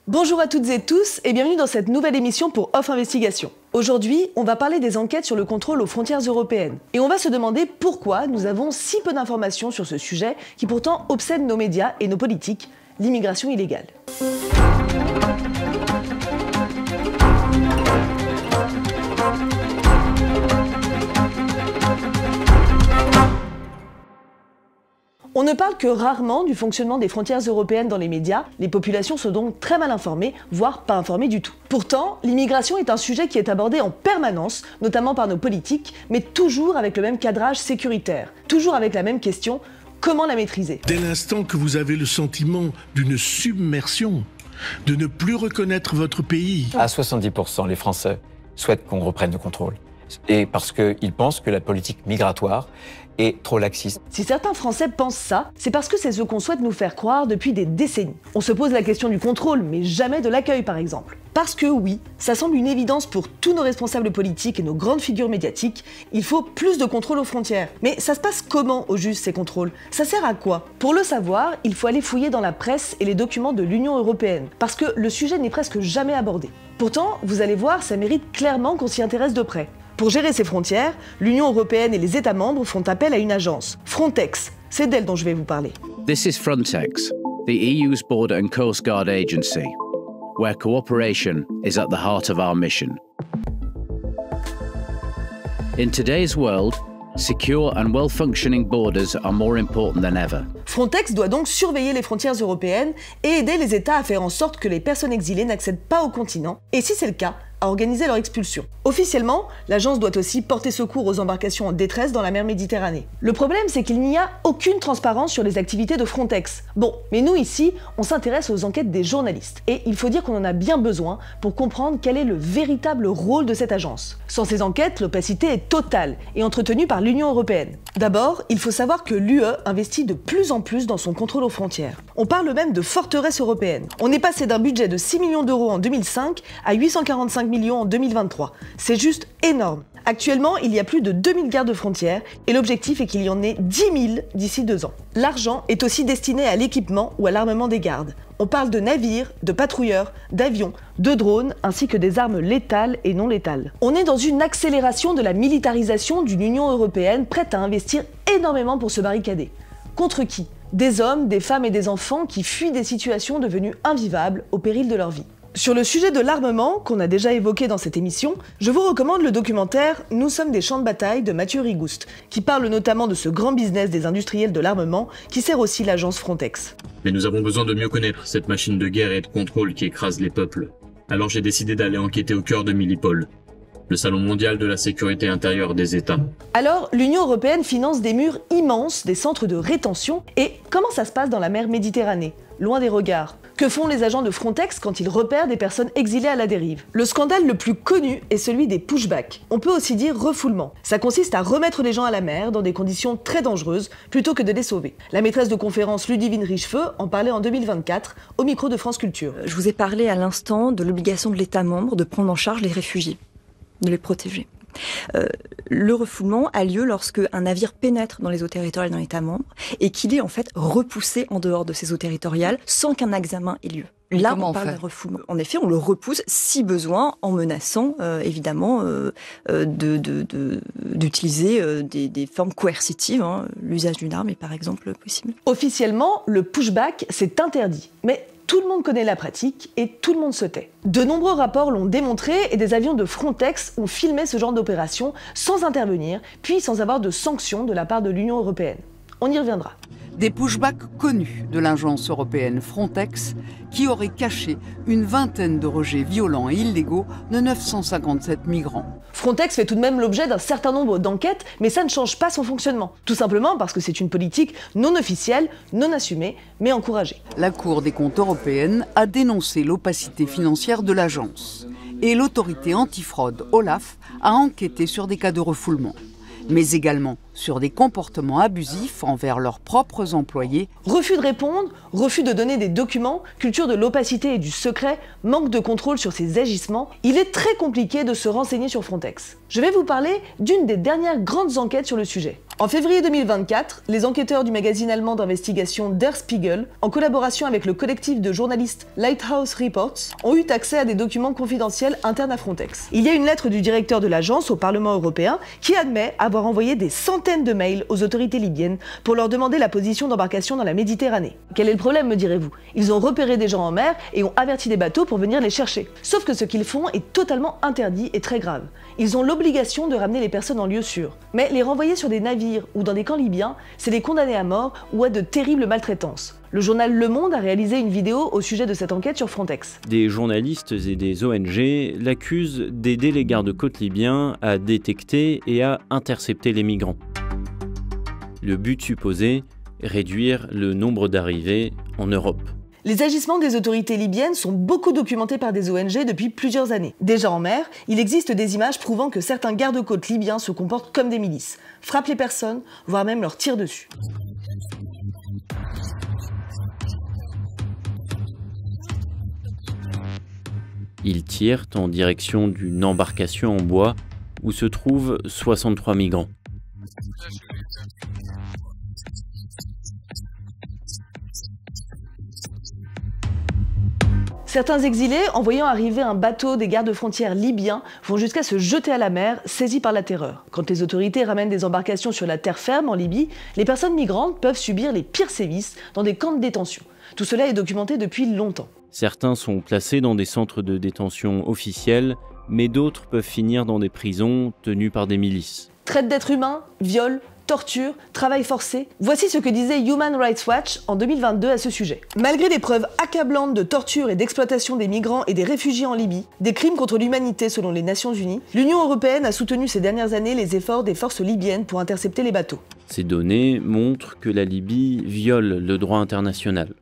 Bonjour à toutes et tous et bienvenue dans cette nouvelle émission pour Off Investigation. Aujourd'hui, on va parler des enquêtes sur le contrôle aux frontières européennes. Et on va se demander pourquoi nous avons si peu d'informations sur ce sujet qui pourtant obsède nos médias et nos politiques, l'immigration illégale. On ne parle que rarement du fonctionnement des frontières européennes dans les médias, les populations sont donc très mal informées, voire pas informées du tout. Pourtant, l'immigration est un sujet qui est abordé en permanence, notamment par nos politiques, mais toujours avec le même cadrage sécuritaire, toujours avec la même question, comment la maîtriser? Dès l'instant que vous avez le sentiment d'une submersion, de ne plus reconnaître votre pays. À 70%, les Français souhaitent qu'on reprenne le contrôle. Et parce qu'ils pensent que la politique migratoire est trop laxiste. Si certains Français pensent ça, c'est parce que c'est ce qu'on souhaite nous faire croire depuis des décennies. On se pose la question du contrôle, mais jamais de l'accueil par exemple. Parce que oui, ça semble une évidence pour tous nos responsables politiques et nos grandes figures médiatiques, il faut plus de contrôle aux frontières. Mais ça se passe comment au juste ces contrôles? Ça sert à quoi? Pour le savoir, il faut aller fouiller dans la presse et les documents de l'Union européenne, parce que le sujet n'est presque jamais abordé. Pourtant, vous allez voir, ça mérite clairement qu'on s'y intéresse de près. Pour gérer ces frontières, l'Union européenne et les États membres font appel à une agence, Frontex. C'est d'elle dont je vais vous parler. This is Frontex, the EU's Border and Coast Guard agency, where cooperation is at the heart of our mission. In today's world, secure and well-functioning borders are more important than ever. Frontex doit donc surveiller les frontières européennes et aider les États à faire en sorte que les personnes exilées n'accèdent pas au continent, et si c'est le cas, à organiser leur expulsion. Officiellement, l'agence doit aussi porter secours aux embarcations en détresse dans la mer Méditerranée. Le problème, c'est qu'il n'y a aucune transparence sur les activités de Frontex. Bon, mais nous ici, on s'intéresse aux enquêtes des journalistes. Et il faut dire qu'on en a bien besoin pour comprendre quel est le véritable rôle de cette agence. Sans ces enquêtes, l'opacité est totale et entretenue par l'Union européenne. D'abord, il faut savoir que l'UE investit de plus en plus dans son contrôle aux frontières. On parle même de forteresse européenne. On est passé d'un budget de 6 millions d'euros en 2005 à 845 millions en 2023. C'est juste énorme. Actuellement, il y a plus de 2000 gardes frontières et l'objectif est qu'il y en ait 10 000 d'ici 2 ans. L'argent est aussi destiné à l'équipement ou à l'armement des gardes. On parle de navires, de patrouilleurs, d'avions, de drones, ainsi que des armes létales et non létales. On est dans une accélération de la militarisation d'une Union européenne prête à investir énormément pour se barricader. Contre qui? Des hommes, des femmes et des enfants qui fuient des situations devenues invivables au péril de leur vie. Sur le sujet de l'armement, qu'on a déjà évoqué dans cette émission, je vous recommande le documentaire « Nous sommes des champs de bataille » de Mathieu Rigouste, qui parle notamment de ce grand business des industriels de l'armement qui sert aussi l'agence Frontex. Mais nous avons besoin de mieux connaître cette machine de guerre et de contrôle qui écrase les peuples. Alors j'ai décidé d'aller enquêter au cœur de Milipol, le salon mondial de la sécurité intérieure des États. Alors, l'Union européenne finance des murs immenses, des centres de rétention, et comment ça se passe dans la mer Méditerranée, loin des regards? Que font les agents de Frontex quand ils repèrent des personnes exilées à la dérive? Le scandale le plus connu est celui des pushbacks. On peut aussi dire refoulement. Ça consiste à remettre les gens à la mer dans des conditions très dangereuses plutôt que de les sauver. La maîtresse de conférence Ludivine Richefeu en parlait en 2024 au micro de France Culture. Je vous ai parlé à l'instant de l'obligation de l'État membre de prendre en charge les réfugiés, de les protéger. Le refoulement a lieu lorsque un navire pénètre dans les eaux territoriales d'un État membre et qu'il est en fait repoussé en dehors de ces eaux territoriales sans qu'un examen ait lieu. Là, on parle d'un refoulement. En effet, on le repousse si besoin, en menaçant évidemment d'utiliser des formes coercitives. L'usage d'une arme est par exemple possible. Officiellement, le pushback, c'est interdit. Mais tout le monde connaît la pratique et tout le monde se tait. De nombreux rapports l'ont démontré et des avions de Frontex ont filmé ce genre d'opération sans intervenir, puis sans avoir de sanctions de la part de l'Union européenne. On y reviendra. Des pushbacks connus de l'agence européenne Frontex qui auraient caché une vingtaine de rejets violents et illégaux de 957 migrants. Frontex fait tout de même l'objet d'un certain nombre d'enquêtes, mais ça ne change pas son fonctionnement. Tout simplement parce que c'est une politique non officielle, non assumée, mais encouragée. La Cour des comptes européenne a dénoncé l'opacité financière de l'agence. Et l'autorité antifraude, OLAF, a enquêté sur des cas de refoulement, mais également sur des comportements abusifs envers leurs propres employés. Refus de répondre, refus de donner des documents, culture de l'opacité et du secret, manque de contrôle sur ces agissements, il est très compliqué de se renseigner sur Frontex. Je vais vous parler d'une des dernières grandes enquêtes sur le sujet. En février 2024, les enquêteurs du magazine allemand d'investigation Der Spiegel, en collaboration avec le collectif de journalistes Lighthouse Reports, ont eu accès à des documents confidentiels internes à Frontex. Il y a une lettre du directeur de l'agence au Parlement européen qui admet avoir envoyé des centaines de mails aux autorités libyennes pour leur demander la position d'embarcation dans la Méditerranée. Quel est le problème, me direz-vous? Ils ont repéré des gens en mer et ont averti des bateaux pour venir les chercher. Sauf que ce qu'ils font est totalement interdit et très grave. Ils ont l'obligation de ramener les personnes en lieu sûr. Mais les renvoyer sur des navires ou dans des camps libyens, c'est les condamner à mort ou à de terribles maltraitances. Le journal Le Monde a réalisé une vidéo au sujet de cette enquête sur Frontex. Des journalistes et des ONG l'accusent d'aider les gardes-côtes libyens à détecter et à intercepter les migrants. Le but supposé, réduire le nombre d'arrivées en Europe. Les agissements des autorités libyennes sont beaucoup documentés par des ONG depuis plusieurs années. Déjà en mer, il existe des images prouvant que certains gardes-côtes libyens se comportent comme des milices, frappent les personnes, voire même leur tirent dessus. Ils tirent en direction d'une embarcation en bois où se trouvent 63 migrants. Certains exilés, en voyant arriver un bateau des gardes-frontières libyens, vont jusqu'à se jeter à la mer, saisis par la terreur. Quand les autorités ramènent des embarcations sur la terre ferme en Libye, les personnes migrantes peuvent subir les pires sévices dans des camps de détention. Tout cela est documenté depuis longtemps. Certains sont placés dans des centres de détention officiels, mais d'autres peuvent finir dans des prisons tenues par des milices. Traite d'êtres humains, viol, torture, travail forcé. Voici ce que disait Human Rights Watch en 2022 à ce sujet. Malgré des preuves accablantes de torture et d'exploitation des migrants et des réfugiés en Libye, des crimes contre l'humanité selon les Nations Unies, l'Union européenne a soutenu ces dernières années les efforts des forces libyennes pour intercepter les bateaux. Ces données montrent que la Libye viole le droit international.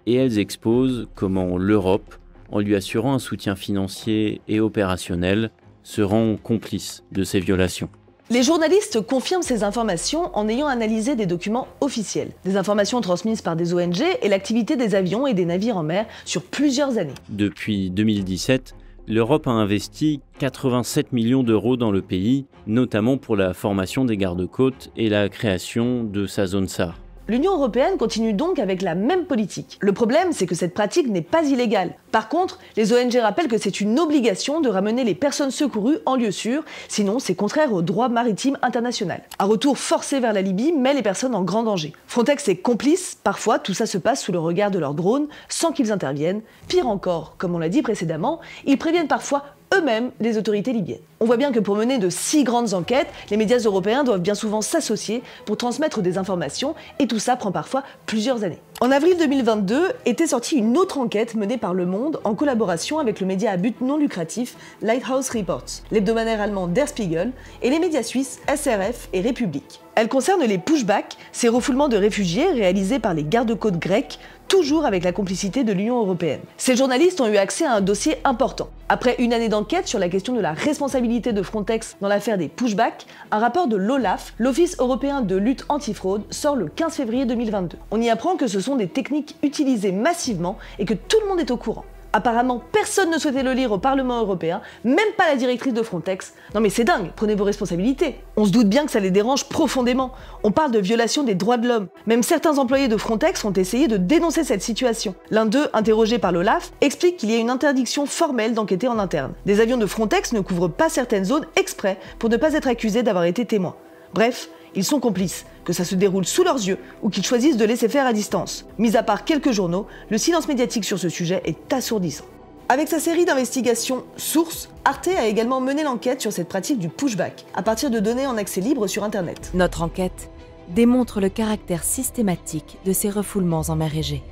Et elles exposent comment l'Europe, en lui assurant un soutien financier et opérationnel, se rend complice de ces violations. Les journalistes confirment ces informations en ayant analysé des documents officiels, des informations transmises par des ONG et l'activité des avions et des navires en mer sur plusieurs années. Depuis 2017, l'Europe a investi 87 millions d'euros dans le pays, notamment pour la formation des gardes-côtes et la création de sa zone SAR. L'Union européenne continue donc avec la même politique. Le problème, c'est que cette pratique n'est pas illégale. Par contre, les ONG rappellent que c'est une obligation de ramener les personnes secourues en lieu sûr, sinon c'est contraire au droit maritime international. Un retour forcé vers la Libye met les personnes en grand danger. Frontex est complice, parfois tout ça se passe sous le regard de leurs drones, sans qu'ils interviennent. Pire encore, comme on l'a dit précédemment, ils préviennent parfois eux-mêmes les autorités libyennes. On voit bien que pour mener de si grandes enquêtes, les médias européens doivent bien souvent s'associer pour transmettre des informations et tout ça prend parfois plusieurs années. En avril 2022 était sortie une autre enquête menée par Le Monde en collaboration avec le média à but non lucratif Lighthouse Reports, l'hebdomadaire allemand Der Spiegel et les médias suisses SRF et République. Elle concerne les pushbacks, ces refoulements de réfugiés réalisés par les gardes-côtes grecs, toujours avec la complicité de l'Union européenne. Ces journalistes ont eu accès à un dossier important. Après une année d'enquête sur la question de la responsabilité de Frontex dans l'affaire des pushbacks, un rapport de l'OLAF, l'Office européen de lutte antifraude, sort le 15 février 2022. On y apprend que ce sont des techniques utilisées massivement et que tout le monde est au courant. Apparemment, personne ne souhaitait le lire au Parlement européen, même pas la directrice de Frontex. Non mais c'est dingue, prenez vos responsabilités. On se doute bien que ça les dérange profondément. On parle de violation des droits de l'homme. Même certains employés de Frontex ont essayé de dénoncer cette situation. L'un d'eux, interrogé par l'OLAF, explique qu'il y a une interdiction formelle d'enquêter en interne. Des avions de Frontex ne couvrent pas certaines zones exprès pour ne pas être accusés d'avoir été témoins. Bref, ils sont complices, que ça se déroule sous leurs yeux ou qu'ils choisissent de laisser faire à distance. Mis à part quelques journaux, le silence médiatique sur ce sujet est assourdissant. Avec sa série d'investigations Source, Arte a également mené l'enquête sur cette pratique du pushback, à partir de données en accès libre sur Internet. Notre enquête démontre le caractère systématique de ces refoulements en mer Égée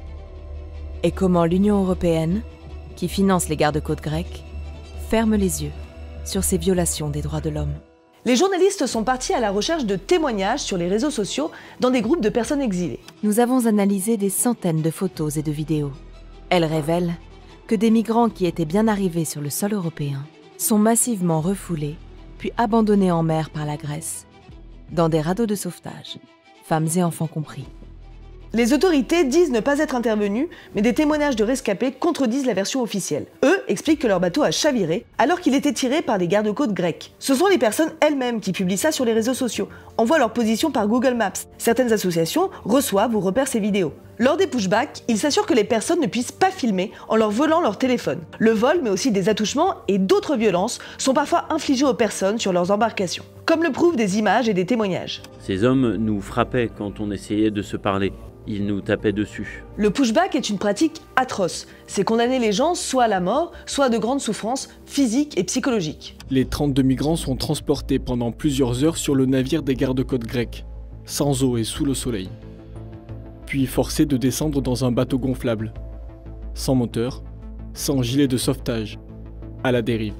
et comment l'Union européenne, qui finance les gardes-côtes grecs, ferme les yeux sur ces violations des droits de l'homme. Les journalistes sont partis à la recherche de témoignages sur les réseaux sociaux dans des groupes de personnes exilées. Nous avons analysé des centaines de photos et de vidéos. Elles révèlent que des migrants qui étaient bien arrivés sur le sol européen sont massivement refoulés puis abandonnés en mer par la Grèce, dans des radeaux de sauvetage, femmes et enfants compris. Les autorités disent ne pas être intervenues, mais des témoignages de rescapés contredisent la version officielle. Eux expliquent que leur bateau a chaviré alors qu'il était tiré par des gardes-côtes grecs. Ce sont les personnes elles-mêmes qui publient ça sur les réseaux sociaux. On voit leur position par Google Maps. Certaines associations reçoivent ou repèrent ces vidéos. Lors des pushbacks, ils s'assurent que les personnes ne puissent pas filmer en leur volant leur téléphone. Le vol, mais aussi des attouchements et d'autres violences sont parfois infligées aux personnes sur leurs embarcations, comme le prouvent des images et des témoignages. Ces hommes nous frappaient quand on essayait de se parler. Ils nous tapaient dessus. Le pushback est une pratique atroce. C'est condamner les gens soit à la mort, soit à de grandes souffrances physiques et psychologiques. Les 32 migrants sont transportés pendant plusieurs heures sur le navire des gardes-côtes grecs, sans eau et sous le soleil. Puis forcés de descendre dans un bateau gonflable, sans moteur, sans gilet de sauvetage, à la dérive.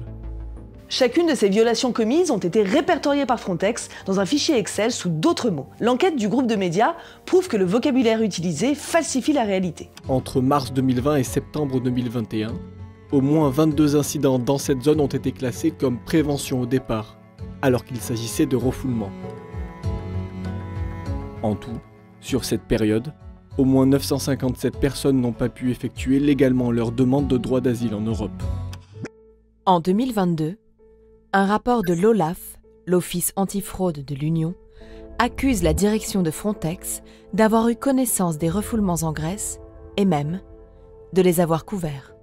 Chacune de ces violations commises ont été répertoriées par Frontex dans un fichier Excel sous d'autres mots. L'enquête du groupe de médias prouve que le vocabulaire utilisé falsifie la réalité. Entre mars 2020 et septembre 2021, au moins 22 incidents dans cette zone ont été classés comme prévention au départ, alors qu'il s'agissait de refoulement. En tout, sur cette période, au moins 957 personnes n'ont pas pu effectuer légalement leur demande de droit d'asile en Europe. En 2022, un rapport de l'OLAF, l'Office antifraude de l'Union, accuse la direction de Frontex d'avoir eu connaissance des refoulements en Grèce et même de les avoir couverts.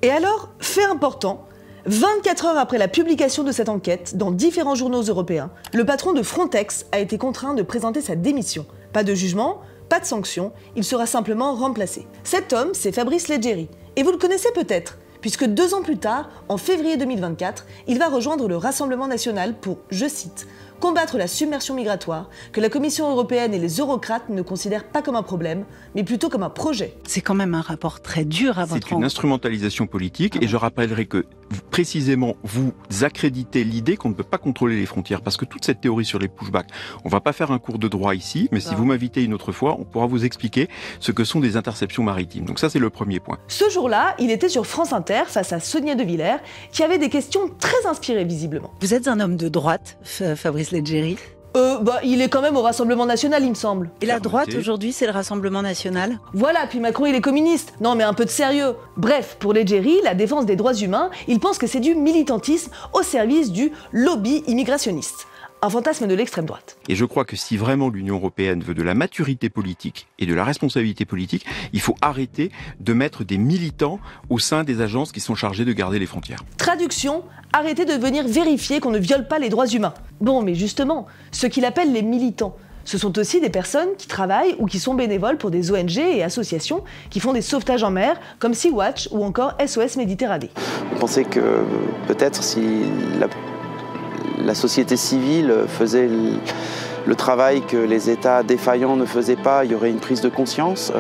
Et alors, fait important, 24 heures après la publication de cette enquête dans différents journaux européens, le patron de Frontex a été contraint de présenter sa démission. Pas de jugement, pas de sanction, il sera simplement remplacé. Cet homme, c'est Fabrice Leggeri, et vous le connaissez peut-être, puisque 2 ans plus tard, en février 2024, il va rejoindre le Rassemblement national pour, je cite, « combattre la submersion migratoire que la Commission européenne et les eurocrates ne considèrent pas comme un problème, mais plutôt comme un projet ». C'est quand même un rapport très dur à votre... C'est une instrumentalisation politique et je rappellerai que précisément vous accréditez l'idée qu'on ne peut pas contrôler les frontières parce que toute cette théorie sur les pushbacks, on va pas faire un cours de droit ici, mais si vous m'invitez une autre fois, on pourra vous expliquer ce que sont des interceptions maritimes. Donc ça c'est le premier point. Ce jour-là, il était sur France Inter face à Sonia De Villers qui avait des questions très inspirées visiblement. Vous êtes un homme de droite, Fabrice Leggeri ? Il est quand même au Rassemblement national, il me semble. Et la droite, aujourd'hui, c'est le Rassemblement national ? Voilà, puis Macron, il est communiste. Non, mais un peu de sérieux. Bref, pour Leggeri, la défense des droits humains, il pense que c'est du militantisme au service du lobby immigrationniste. Un fantasme de l'extrême droite. Et je crois que si vraiment l'Union européenne veut de la maturité politique et de la responsabilité politique, il faut arrêter de mettre des militants au sein des agences qui sont chargées de garder les frontières. Traduction, arrêtez de venir vérifier qu'on ne viole pas les droits humains. Bon, mais justement, ce qu'il appelle les militants, ce sont aussi des personnes qui travaillent ou qui sont bénévoles pour des ONG et associations qui font des sauvetages en mer, comme Sea-Watch ou encore SOS Méditerranée. On pensait que peut-être si la société civile faisait le travail que les États défaillants ne faisaient pas, il y aurait une prise de conscience.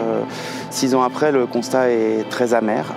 6 ans après, le constat est très amer.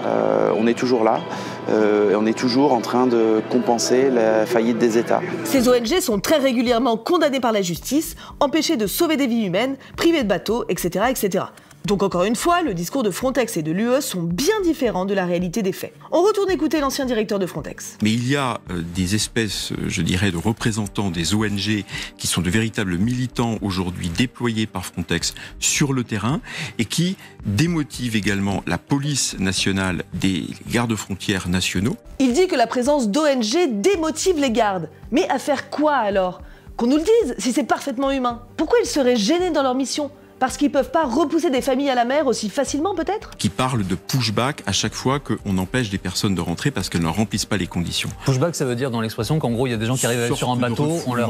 On est toujours là. Et on est toujours en train de compenser la faillite des États. Ces ONG sont très régulièrement condamnées par la justice, empêchées de sauver des vies humaines, privées de bateaux, etc., etc. Donc encore une fois, le discours de Frontex et de l'UE sont bien différents de la réalité des faits. On retourne écouter l'ancien directeur de Frontex. Mais il y a des espèces, je dirais, de représentants des ONG qui sont de véritables militants aujourd'hui déployés par Frontex sur le terrain et qui démotivent également la police nationale des gardes-frontières nationaux. Il dit que la présence d'ONG démotive les gardes. Mais à faire quoi alors ? Qu'on nous le dise, si c'est parfaitement humain. Pourquoi ils seraient gênés dans leur mission ? Parce qu'ils peuvent pas repousser des familles à la mer aussi facilement, peut-être ? Qui parlent de pushback à chaque fois qu'on empêche des personnes de rentrer parce qu'elles ne remplissent pas les conditions. Pushback, ça veut dire dans l'expression qu'en gros, il y a des gens qui arrivent sur un bateau, on les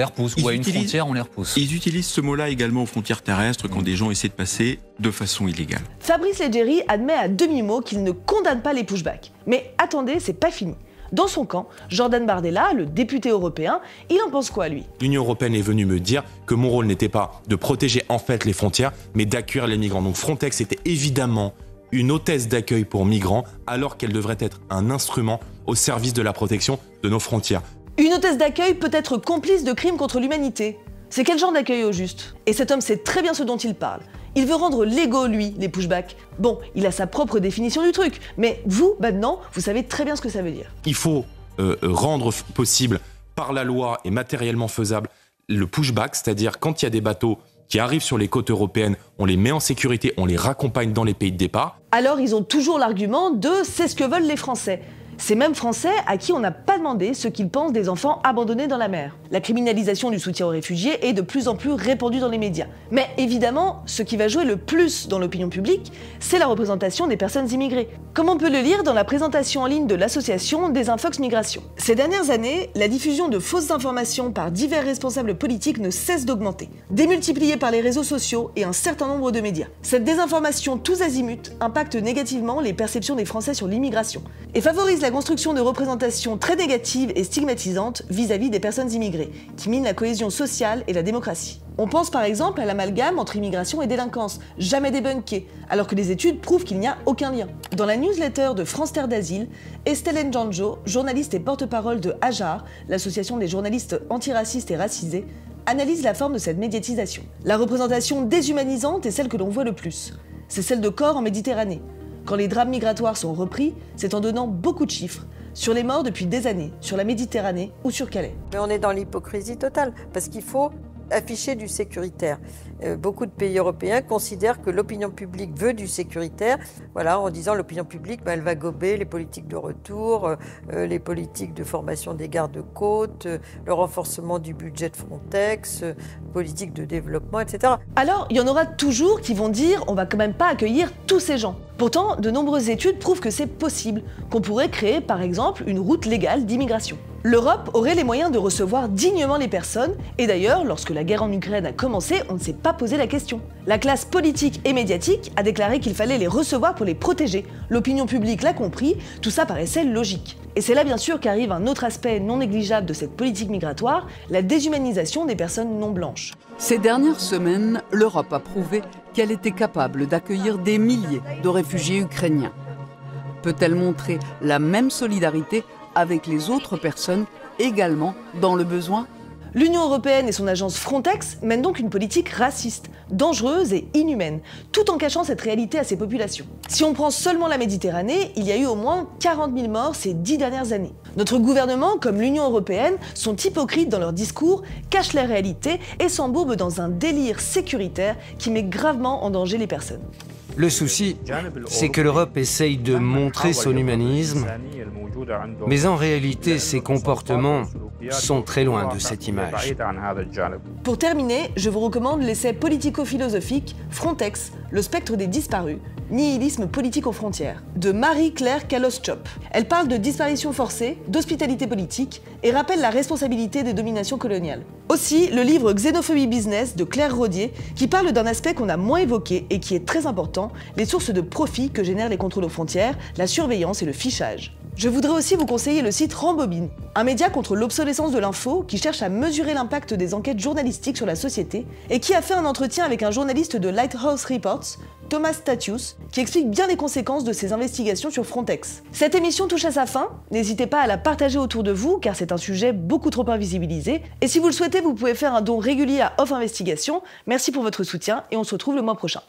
repousse, ou à une frontière, on les repousse. Ils utilisent ce mot-là également aux frontières terrestres quand des gens essaient de passer de façon illégale. Fabrice Leggeri admet à demi-mot qu'il ne condamne pas les pushbacks. Mais attendez, c'est pas fini. Dans son camp, Jordan Bardella, le député européen, il en pense quoi, lui ? L'Union européenne est venue me dire que mon rôle n'était pas de protéger en fait les frontières, mais d'accueillir les migrants. Donc Frontex était évidemment une hôtesse d'accueil pour migrants, alors qu'elle devrait être un instrument au service de la protection de nos frontières. Une hôtesse d'accueil peut être complice de crimes contre l'humanité. C'est quel genre d'accueil au juste ? Et cet homme sait très bien ce dont il parle. Il veut rendre légaux, lui, les pushbacks. Bon, il a sa propre définition du truc, mais vous, maintenant, vous savez très bien ce que ça veut dire. Il faut rendre possible, par la loi et matériellement faisable, le pushback, c'est-à-dire quand il y a des bateaux qui arrivent sur les côtes européennes, on les met en sécurité, on les raccompagne dans les pays de départ. Alors ils ont toujours l'argument de « c'est ce que veulent les Français ». Ces mêmes Français à qui on n'a pas demandé ce qu'ils pensent des enfants abandonnés dans la mer. La criminalisation du soutien aux réfugiés est de plus en plus répandue dans les médias. Mais évidemment, ce qui va jouer le plus dans l'opinion publique, c'est la représentation des personnes immigrées. Comme on peut le lire dans la présentation en ligne de l'association Desinfox Migration. Ces dernières années, la diffusion de fausses informations par divers responsables politiques ne cesse d'augmenter, démultipliée par les réseaux sociaux et un certain nombre de médias. Cette désinformation tous azimuts impacte négativement les perceptions des Français sur l'immigration et favorise la construction de représentations très négatives et stigmatisantes vis-à-vis des personnes immigrées, qui minent la cohésion sociale et la démocratie. On pense par exemple à l'amalgame entre immigration et délinquance, jamais débunké, alors que les études prouvent qu'il n'y a aucun lien. Dans la newsletter de France Terre d'Asile, Estelle Njanjo, journaliste et porte-parole de AJAR, l'association des journalistes antiracistes et racisés, analyse la forme de cette médiatisation. La représentation déshumanisante est celle que l'on voit le plus. C'est celle de corps en Méditerranée. Quand les drames migratoires sont repris, c'est en donnant beaucoup de chiffres sur les morts depuis des années, sur la Méditerranée ou sur Calais. Mais on est dans l'hypocrisie totale, parce qu'il faut afficher du sécuritaire. Beaucoup de pays européens considèrent que l'opinion publique veut du sécuritaire, voilà, en disant l'opinion publique, elle va gober les politiques de retour, les politiques de formation des gardes-côtes, le renforcement du budget de Frontex, politique de développement, etc. Alors, il y en aura toujours qui vont dire on va quand même pas accueillir tous ces gens. Pourtant, de nombreuses études prouvent que c'est possible, qu'on pourrait créer par exemple une route légale d'immigration. L'Europe aurait les moyens de recevoir dignement les personnes, et d'ailleurs, lorsque la guerre en Ukraine a commencé, on ne s'est pas posé la question. La classe politique et médiatique a déclaré qu'il fallait les recevoir pour les protéger. L'opinion publique l'a compris, tout ça paraissait logique. Et c'est là bien sûr qu'arrive un autre aspect non négligeable de cette politique migratoire, la déshumanisation des personnes non blanches. Ces dernières semaines, l'Europe a prouvé qu'elle était capable d'accueillir des milliers de réfugiés ukrainiens. Peut-elle montrer la même solidarité avec les autres personnes également dans le besoin? L'Union européenne et son agence Frontex mènent donc une politique raciste, dangereuse et inhumaine, tout en cachant cette réalité à ces populations. Si on prend seulement la Méditerranée, il y a eu au moins 40 000 morts ces 10 dernières années. Notre gouvernement, comme l'Union européenne, sont hypocrites dans leurs discours, cachent la réalité et s'embourbent dans un délire sécuritaire qui met gravement en danger les personnes. Le souci, c'est que l'Europe essaye de montrer son humanisme, mais en réalité, ses comportements sont très loin de cette image. Pour terminer, je vous recommande l'essai politico-philosophique Frontex, le spectre des disparus, nihilisme politique aux frontières, de Marie-Claire Callos-Chop. Elle parle de disparition forcée, d'hospitalité politique et rappelle la responsabilité des dominations coloniales. Aussi, le livre Xénophobie Business de Claire Rodier, qui parle d'un aspect qu'on a moins évoqué et qui est très important, les sources de profit que génèrent les contrôles aux frontières, la surveillance et le fichage. Je voudrais aussi vous conseiller le site Rambobine, un média contre l'obsolescence de l'info qui cherche à mesurer l'impact des enquêtes journalistiques sur la société et qui a fait un entretien avec un journaliste de Lighthouse Reports, Thomas Statius, qui explique bien les conséquences de ses investigations sur Frontex. Cette émission touche à sa fin, n'hésitez pas à la partager autour de vous car c'est un sujet beaucoup trop invisibilisé. Et si vous le souhaitez, vous pouvez faire un don régulier à Off Investigation. Merci pour votre soutien et on se retrouve le mois prochain.